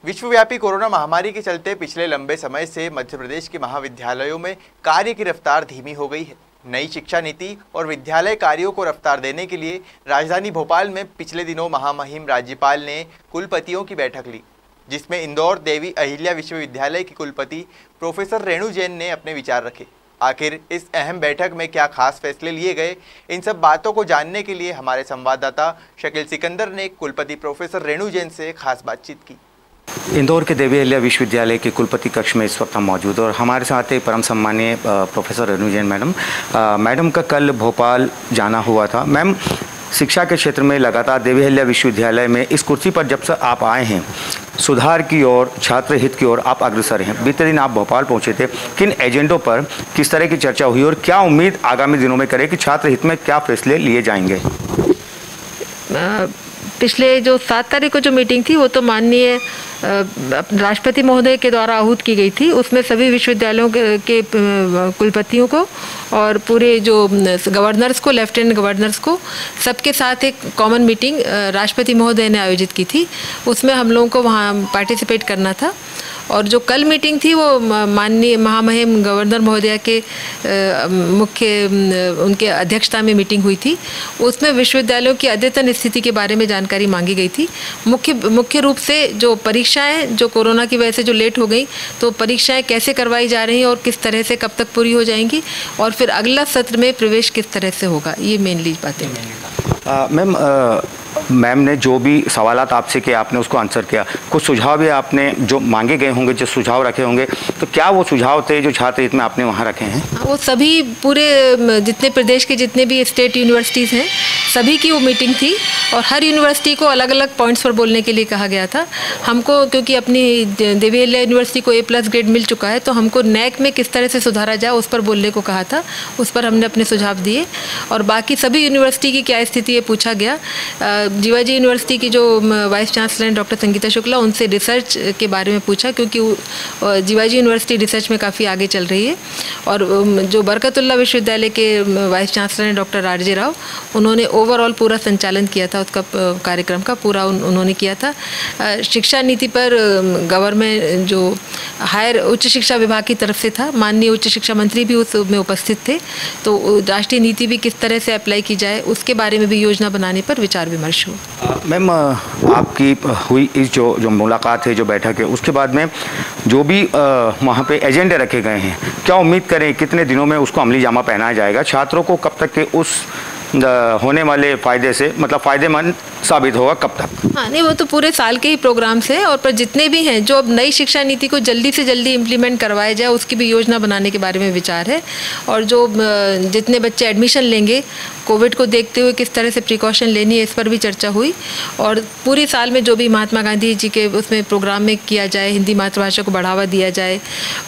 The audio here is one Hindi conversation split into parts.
विश्वव्यापी कोरोना महामारी के चलते पिछले लंबे समय से मध्य प्रदेश के महाविद्यालयों में कार्य की रफ्तार धीमी हो गई है। नई शिक्षा नीति और विद्यालय कार्यों को रफ्तार देने के लिए राजधानी भोपाल में पिछले दिनों महामहिम राज्यपाल ने कुलपतियों की बैठक ली, जिसमें इंदौर देवी अहिल्या विश्वविद्यालय की कुलपति प्रोफेसर रेणु जैन ने अपने विचार रखे। आखिर इस अहम बैठक में क्या खास फैसले लिए गए, इन सब बातों को जानने के लिए हमारे संवाददाता शकील सिकंदर ने कुलपति प्रोफेसर रेणु जैन से खास बातचीत की। इंदौर के देवी अहिल्या विश्वविद्यालय के कुलपति कक्ष में इस वक्त हम मौजूद हैं और हमारे साथ एक परम सम्मानीय प्रोफेसर रेणु जैन मैडम का कल भोपाल जाना हुआ था। मैम, शिक्षा के क्षेत्र में लगातार देवी अहिल्या विश्वविद्यालय में इस कुर्सी पर जब से आप आए हैं, सुधार की ओर, छात्र हित की ओर आप अग्रसर हैं। बीते दिन आप भोपाल पहुंचे थे, किन एजेंडों पर किस तरह की चर्चा हुई और क्या उम्मीद आगामी दिनों में करें कि छात्र हित में क्या फैसले लिए जाएंगे? पिछले जो 7 तारीख को जो मीटिंग थी वो तो माननीय राष्ट्रपति महोदय के द्वारा आहूत की गई थी। उसमें सभी विश्वविद्यालयों के कुलपतियों को और पूरे जो गवर्नर्स को, लेफ्टिनेंट गवर्नर्स को, सबके साथ एक कॉमन मीटिंग राष्ट्रपति महोदय ने आयोजित की थी। उसमें हम लोगों को वहाँ पार्टिसिपेट करना था। और जो कल मीटिंग थी वो माननीय महामहिम गवर्नर महोदया के उनके अध्यक्षता में मीटिंग हुई थी। उसमें विश्वविद्यालयों की अद्यतन स्थिति के बारे में जानकारी मांगी गई थी। मुख्य रूप से जो परीक्षाएं जो कोरोना की वजह से जो लेट हो गई, तो परीक्षाएं कैसे करवाई जा रही हैं और किस तरह से कब तक पूरी हो जाएंगी, और फिर अगला सत्र में प्रवेश किस तरह से होगा, ये मेनली बातें। मैम ने जो भी सवालात आपसे किए आपने उसको आंसर किया। कुछ सुझाव भी आपने जो मांगे गए होंगे, जो सुझाव रखे होंगे, तो क्या वो सुझाव थे जो छात्र हित में आपने वहाँ रखे हैं? वो सभी पूरे जितने प्रदेश के जितने भी स्टेट यूनिवर्सिटीज़ हैं सभी की वो मीटिंग थी और हर यूनिवर्सिटी को अलग अलग पॉइंट्स पर बोलने के लिए कहा गया था। हमको क्योंकि अपनी देवी अहिल्या यूनिवर्सिटी को A+ ग्रेड मिल चुका है, तो हमको नैक में किस तरह से सुधारा जाए उस पर बोलने को कहा था। उस पर हमने अपने सुझाव दिए और बाकी सभी यूनिवर्सिटी की क्या स्थिति है पूछा गया। जीवाजी यूनिवर्सिटी की जो vice chancellor doctor Sangeeta Shukla, उनसे रिसर्च के बारे में पूछा, क्योंकि जीवाजी यूनिवर्सिटी रिसर्च में काफ़ी आगे चल रही है। और जो बरकतुल्लाह विश्वविद्यालय के vice chancellor doctor RJ Rao, उन्होंने ओवरऑल पूरा संचालन किया था, उसका कार्यक्रम का पूरा उन्होंने किया था। शिक्षा नीति पर गवर्नमेंट जो उच्च शिक्षा विभाग की तरफ से था, माननीय उच्च शिक्षा मंत्री भी उसमें उपस्थित थे, तो राष्ट्रीय नीति भी किस तरह से अप्लाई की जाए उसके बारे में भी योजना बनाने पर विचार विमर्श हुआ। मैम, आपकी हुई इस जो मुलाकात है, जो बैठक है, उसके बाद में जो भी वहाँ पे एजेंडे रखे गए हैं, क्या उम्मीद करें कितने दिनों में उसको अमली जामा पहनाया जाएगा? छात्रों को कब तक के उस होने वाले फ़ायदे से, मतलब फ़ायदेमंद साबित होगा कब तक? हाँ, नहीं, वो तो पूरे साल के ही प्रोग्राम्स हैं और पर जितने भी हैं जो अब नई शिक्षा नीति को जल्दी से जल्दी इम्प्लीमेंट करवाया जाए उसकी भी योजना बनाने के बारे में विचार है। और जो जितने बच्चे एडमिशन लेंगे, कोविड को देखते हुए किस तरह से प्रिकॉशन लेनी है, इस पर भी चर्चा हुई। और पूरी साल में जो भी महात्मा गांधी जी के उसमें प्रोग्राम में किया जाए, हिंदी मातृभाषा को बढ़ावा दिया जाए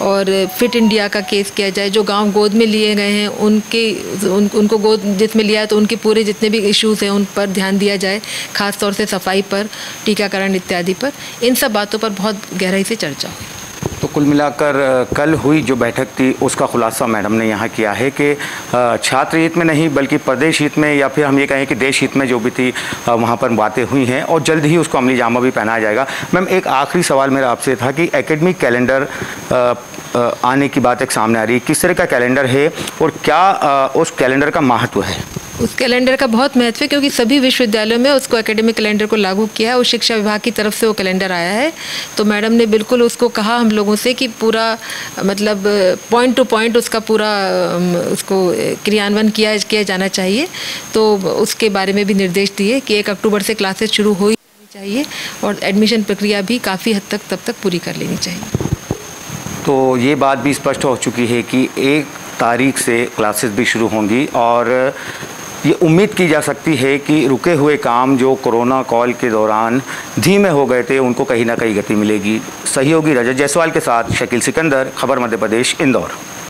और फिट इंडिया का केस किया जाए। जो गाँव गोद में लिए गए हैं उनको गोद जिसमें लिया तो उनके पूरे जितने भी इश्यूज़ हैं उन पर ध्यान दिया जाए, खास तौर से सफाई पर, टीकाकरण इत्यादि पर। इन सब बातों पर बहुत गहराई से चर्चा हुई। तो कुल मिलाकर कल हुई जो बैठक थी उसका खुलासा मैडम ने यहाँ किया है कि छात्र हित में नहीं बल्कि प्रदेश हित में, या फिर हम ये कहें कि देश हित में जो भी थी वहाँ पर बातें हुई हैं और जल्द ही उसको अमली जामा भी पहनाया जाएगा। मैम, एक आखिरी सवाल मेरा आपसे था कि एकेडमिक कैलेंडर आने की बात एक सामने आ रही है, किस तरह का कैलेंडर है और क्या उस कैलेंडर का महत्व है? उस कैलेंडर का बहुत महत्व है क्योंकि सभी विश्वविद्यालयों में उसको एकेडमिक कैलेंडर को लागू किया है। उस शिक्षा विभाग की तरफ से वो कैलेंडर आया है, तो मैडम ने बिल्कुल उसको कहा हम लोगों से कि पूरा मतलब पॉइंट टू पॉइंट उसका पूरा उसको क्रियान्वयन किया जाना चाहिए। तो उसके बारे में भी निर्देश दिए कि 1 अक्टूबर से क्लासेस शुरू हो चाहिए और एडमिशन प्रक्रिया भी काफ़ी हद तक तब तक पूरी कर लेनी चाहिए। तो ये बात भी स्पष्ट हो चुकी है कि 1 तारीख से क्लासेस भी शुरू होंगी और ये उम्मीद की जा सकती है कि रुके हुए काम जो कोरोना काल के दौरान धीमे हो गए थे उनको कहीं ना कहीं गति मिलेगी। सहयोगी रजत जायसवाल के साथ शकील सिकंदर, खबर मध्य प्रदेश, इंदौर।